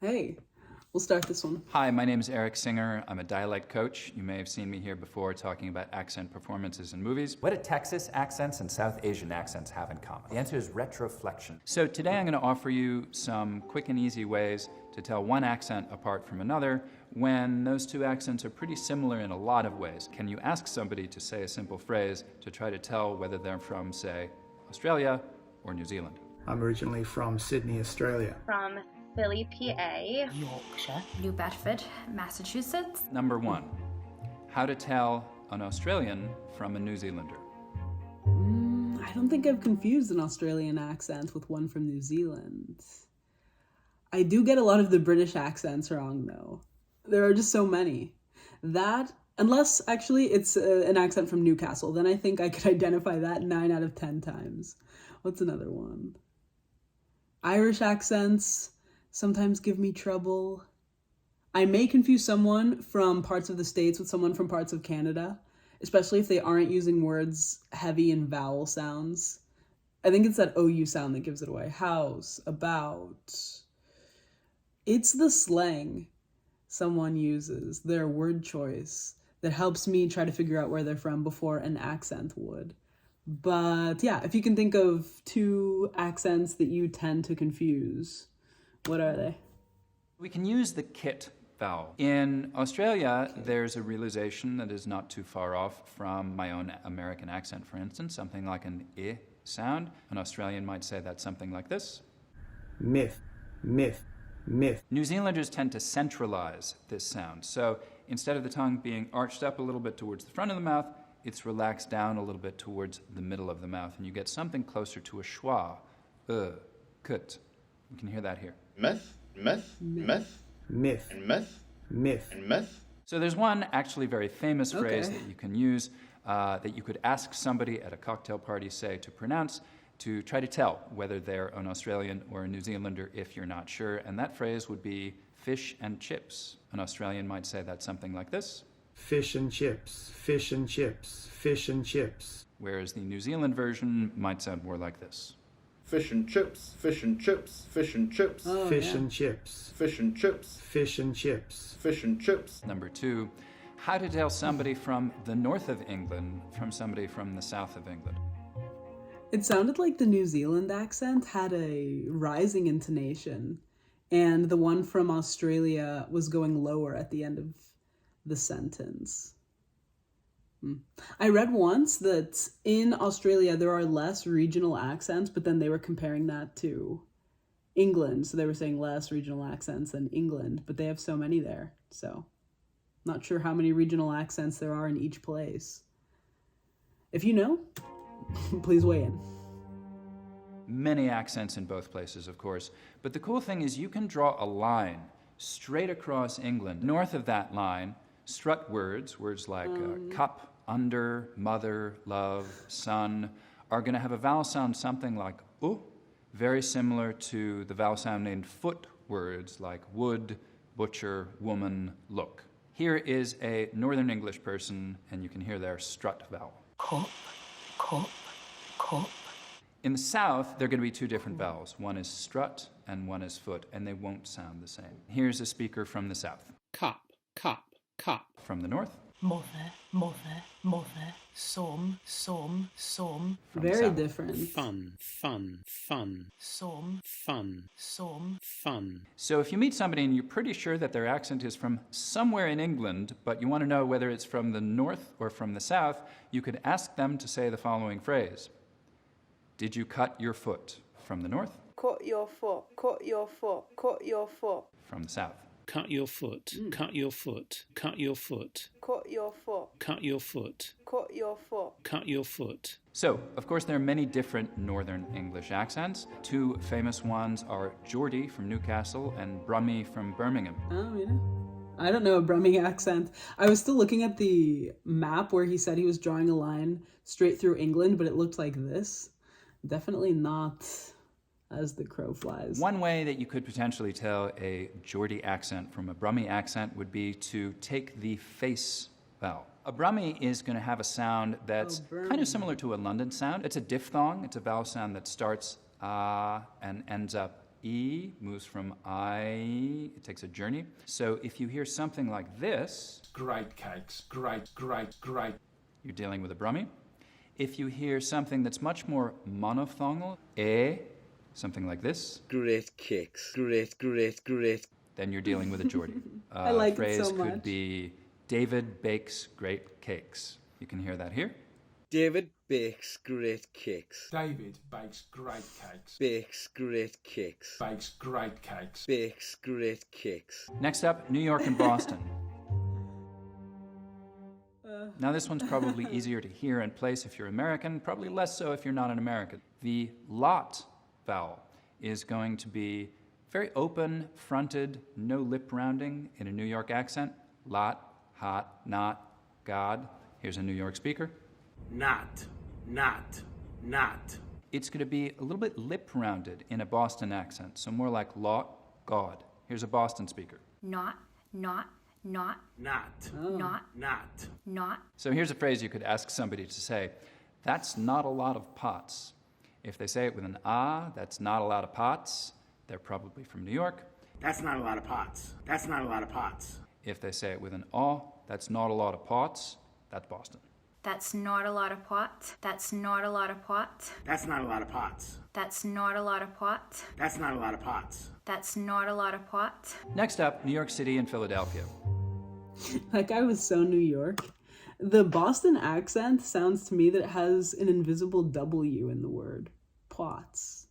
Hey, we'll start this one. Hi, my name is Eric Singer. I'm a dialect coach. You may have seen me here before talking about accent performances in movies. What do Texas accents and South Asian accents have in common? The answer is retroflexion. So today I'm going to offer you some quick and easy ways to tell one accent apart from another when those two accents are pretty similar in a lot of ways. Can you ask somebody to say a simple phrase to try to tell whether they're from, say, Australia or New Zealand? I'm originally from Sydney, Australia. From Philly, PA. Yorkshire, New Bedford, Massachusetts. Number one, how to tell an Australian from a New Zealander. I don't think I've confused an Australian accent with one from New Zealand. I do get a lot of the British accents wrong, though. There are just so many. That, unless actually it's an accent from Newcastle, then I think I could identify that 9 out of 10 times. What's another one? Irish accents sometimes give me trouble. I may confuse someone from parts of the States with someone from parts of Canada, especially if they aren't using words heavy in vowel sounds. I think it's that OU sound that gives it away. House, about. It's the slang someone uses, their word choice, that helps me try to figure out where they're from before an accent would. But yeah, if you can think of two accents that you tend to confuse, what are they? We can use the kit vowel. In Australia, there's a realization that is not too far off from my own American accent, for instance, something like an I sound. An Australian might say that something like this. Myth, myth, myth. New Zealanders tend to centralize this sound. So instead of the tongue being arched up a little bit towards the front of the mouth, it's relaxed down a little bit towards the middle of the mouth, and you get something closer to a schwa, kut. You can hear that here. Myth, myth, myth, Myth, and myth, myth. and myth. So there's one actually very famous phrase Okay. that you can use that you could ask somebody at a cocktail party, say, to pronounce, to try to tell whether they're an Australian or a New Zealander if you're not sure. And that phrase would be fish and chips. An Australian might say that something like this, Fish and chips, fish and chips, fish and chips. whereas the New Zealand version might sound more like this. Fish and chips, fish and chips, fish and chips, Fish and chips, fish and chips, fish and chips. fish and chips. Number two, how to tell somebody from the north of England from somebody from the south of England. It sounded like the New Zealand accent had a rising intonation, and the one from Australia was going lower at the end of the sentence. I read once that in Australia there are less regional accents, but then they were comparing that to England. So they were saying less regional accents than England, but they have so many there. So not sure how many regional accents there are in each place. If you know, please weigh in. Many accents in both places, of course. But the cool thing is you can draw a line straight across England. North of that line, strut words like cup, under, mother, love, son, are going to have a vowel sound something like u, very similar to the vowel sound in foot words like wood, butcher, woman, look. Here is a Northern English person, and you can hear their strut vowel. Cup, cup, cup. In the South, there are going to be two different vowels. One is strut and one is foot, and they won't sound the same. Here's a speaker from the South. Cup, cup, cup. From the North. Mother, mother, mother. Some, some. From the Very South. different. Fun, fun, fun, Some, fun, some. fun. So if you meet somebody and you're pretty sure that their accent is from somewhere in England, but you want to know whether it's from the North or from the South, you could ask them to say the following phrase. Did you cut your foot? From the North. Cut your foot, cut your foot, cut your foot, From the South. Cut your foot, cut your foot, cut your foot, cut your foot, cut your foot, cut your foot. cut your foot. So, of course, there are many different Northern English accents. Two famous ones are Geordie from Newcastle and Brummie from Birmingham. Oh, yeah. I don't know a Brummie accent. I was still looking at the map where he said he was drawing a line straight through England, but it looked like this. Definitely not as the crow flies. One way that you could potentially tell a Geordie accent from a Brummie accent would be to take the face vowel. A Brummie is going to have a sound that's kind of similar to a London sound. It's a diphthong. It's a vowel sound that starts and ends up E, moves from I, it takes a journey. So if you hear something like this, great cakes, great. you're dealing with a Brummie. If you hear something that's much more monophthongal, E, something like this, great cakes, great. then you're dealing with a Geordie. I like it phrase so much. could be, David bakes great cakes. You can hear that here. David bakes great cakes. David bakes great cakes. Bakes great cakes. Bakes great cakes. Bakes great cakes. Next up, New York and Boston. Now this one's probably easier to hear and place if you're American, probably less so if you're not an American. The lot vowel is going to be very open, fronted, no lip rounding in a New York accent. Lot, hot, not, God. Here's a New York speaker. Not. It's going to be a little bit lip rounded in a Boston accent, so more like lot, God. Here's a Boston speaker. Not. So here's a phrase you could ask somebody to say. That's not a lot of pots. If they say it with an ah, that's not a lot of pots, they're probably from New York. That's not a lot of pots. That's not a lot of pots. If they say it with an aw, that's not a lot of pots, that's Boston. That's not a lot of pot. That's not a lot of pot. That's not a lot of pots. That's not a lot of pot. That's not a lot of pots. That's not a lot of pot. Next up, New York City and Philadelphia. That guy was so New York. The Boston accent sounds to me that it has an invisible W in the word. Pots.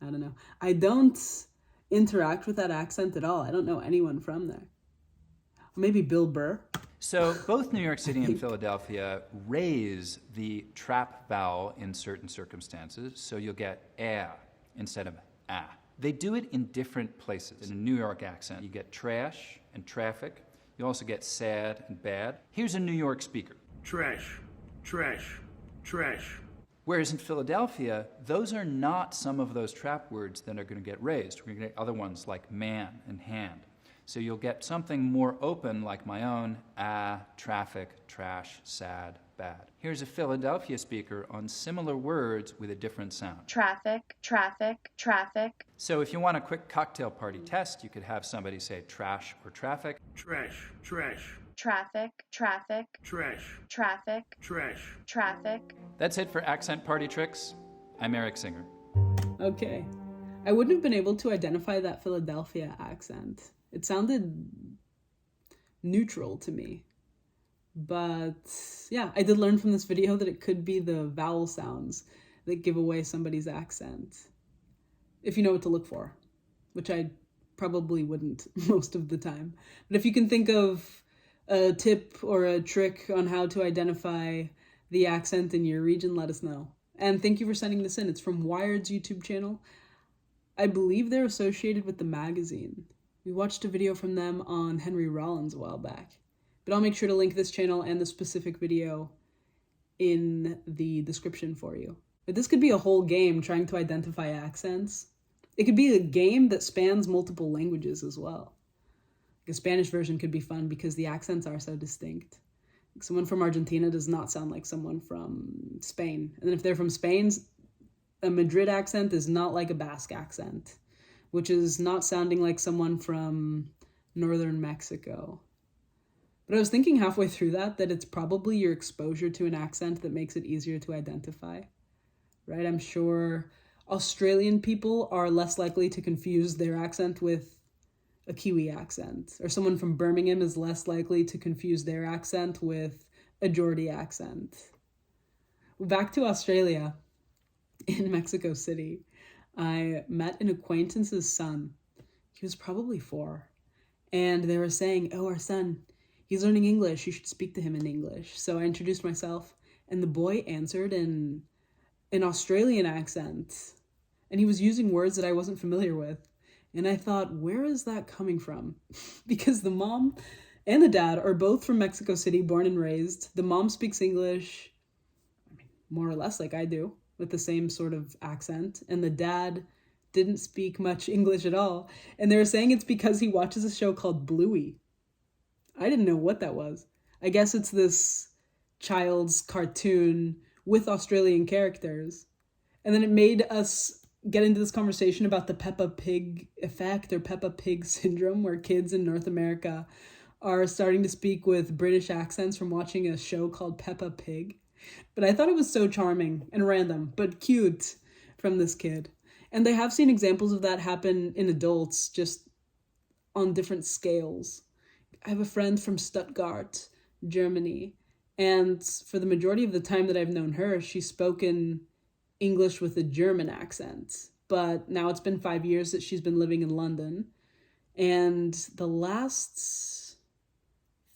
I don't know. I don't interact with that accent at all. I don't know anyone from there. Maybe Bill Burr. So both New York City and Philadelphia raise the trap vowel in certain circumstances, so you'll get air instead of ah. They do it in different places. In a New York accent, you get trash and traffic. You also get sad and bad. Here's a New York speaker. Trash. Whereas in Philadelphia, those are not some of those trap words that are going to get raised. We're going to get other ones like man and hand. So you'll get something more open like my own, traffic, trash, sad, bad. Here's a Philadelphia speaker on similar words with a different sound. Traffic. So if you want a quick cocktail party test, you could have somebody say trash or traffic. Trash. Traffic. That's it for accent party tricks. I'm Eric Singer. Okay. I wouldn't have been able to identify that Philadelphia accent. It sounded neutral to me. But yeah, I did learn from this video that it could be the vowel sounds that give away somebody's accent. If you know what to look for, which I probably wouldn't most of the time. But if you can think of a tip or a trick on how to identify the accent in your region, let us know. And thank you for sending this in. It's from Wired's YouTube channel. I believe they're associated with the magazine. We watched a video from them on Henry Rollins a while back. But I'll make sure to link this channel and the specific video in the description for you. But this could be a whole game trying to identify accents. It could be a game that spans multiple languages as well. The Spanish version could be fun because the accents are so distinct. Someone from Argentina does not sound like someone from Spain. And then if they're from Spain, a Madrid accent is not like a Basque accent, which is not sounding like someone from northern Mexico. But I was thinking halfway through that it's probably your exposure to an accent that makes it easier to identify, right? I'm sure Australian people are less likely to confuse their accent with a Kiwi accent, or someone from Birmingham is less likely to confuse their accent with a Geordie accent. Back to Australia, in Mexico City, I met an acquaintance's son. He was probably 4. And they were saying, oh, our son, he's learning English. You should speak to him in English. So I introduced myself, and the boy answered in an Australian accent. And he was using words that I wasn't familiar with. And I thought, where is that coming from? Because the mom and the dad are both from Mexico City, born and raised. The mom speaks English, more or less like I do, with the same sort of accent. And the dad didn't speak much English at all. And they were saying it's because he watches a show called Bluey. I didn't know what that was. I guess it's this child's cartoon with Australian characters. And then it made us get into this conversation about the Peppa Pig effect or Peppa Pig syndrome, where kids in North America are starting to speak with British accents from watching a show called Peppa Pig. But I thought it was so charming and random, but cute from this kid. And they have seen examples of that happen in adults, just on different scales. I have a friend from Stuttgart, Germany, and for the majority of the time that I've known her, she's spoken English with a German accent. But now it's been 5 years that she's been living in London. And the last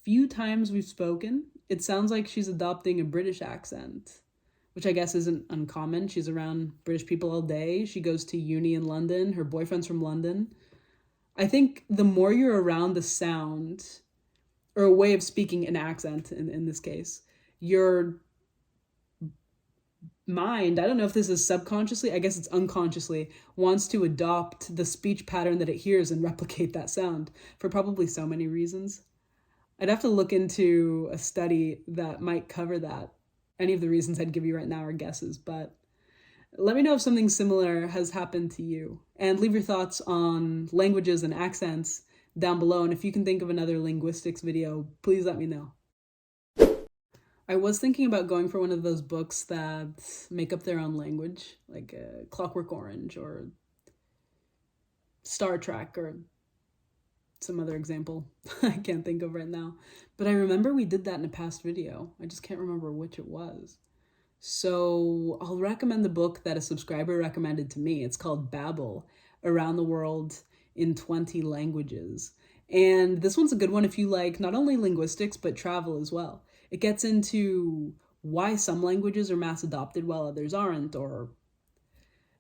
few times we've spoken, it sounds like she's adopting a British accent, which I guess isn't uncommon. She's around British people all day. She goes to uni in London. Her boyfriend's from London. I think the more you're around the sound, or a way of speaking an accent in this case, your mind, I don't know if this is subconsciously, I guess it's unconsciously, wants to adopt the speech pattern that it hears and replicate that sound for probably so many reasons. I'd have to look into a study that might cover that. Any of the reasons I'd give you right now are guesses, but let me know if something similar has happened to you. And leave your thoughts on languages and accents down below. And if you can think of another linguistics video, please let me know. I was thinking about going for one of those books that make up their own language, like Clockwork Orange or Star Trek or some other example I can't think of right now. But I remember we did that in a past video. I just can't remember which it was. So I'll recommend the book that a subscriber recommended to me. It's called Babel, Around the World in 20 Languages. And this one's a good one if you like not only linguistics, but travel as well. It gets into why some languages are mass adopted while others aren't, or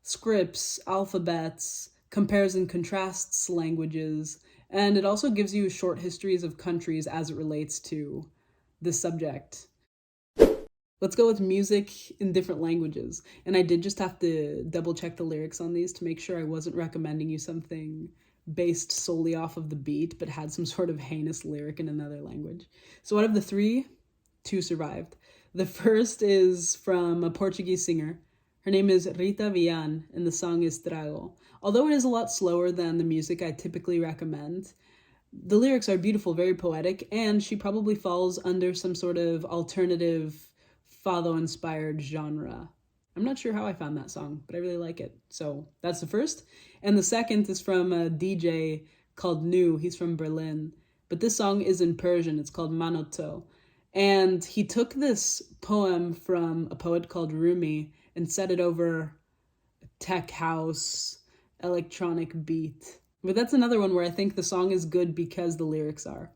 scripts, alphabets, compares and contrasts languages, and it also gives you short histories of countries as it relates to this subject. Let's go with music in different languages. And I did just have to double check the lyrics on these to make sure I wasn't recommending you something based solely off of the beat, but had some sort of heinous lyric in another language. So out of the three, 2 survived. The first is from a Portuguese singer. Her name is Rita Villan, and the song is Trago. Although it is a lot slower than the music I typically recommend, the lyrics are beautiful, very poetic, and she probably falls under some sort of alternative Fado-inspired genre. I'm not sure how I found that song, but I really like it. So that's the first. And the second is from a DJ called Nu. He's from Berlin. But this song is in Persian. It's called Manoto. And he took this poem from a poet called Rumi and set it over a tech house, electronic beat. But that's another one where I think the song is good because the lyrics are.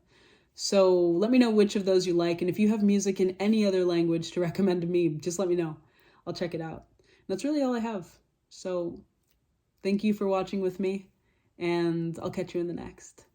So let me know which of those you like. And if you have music in any other language to recommend to me, just let me know. I'll check it out. That's really all I have. So thank you for watching with me, and I'll catch you in the next.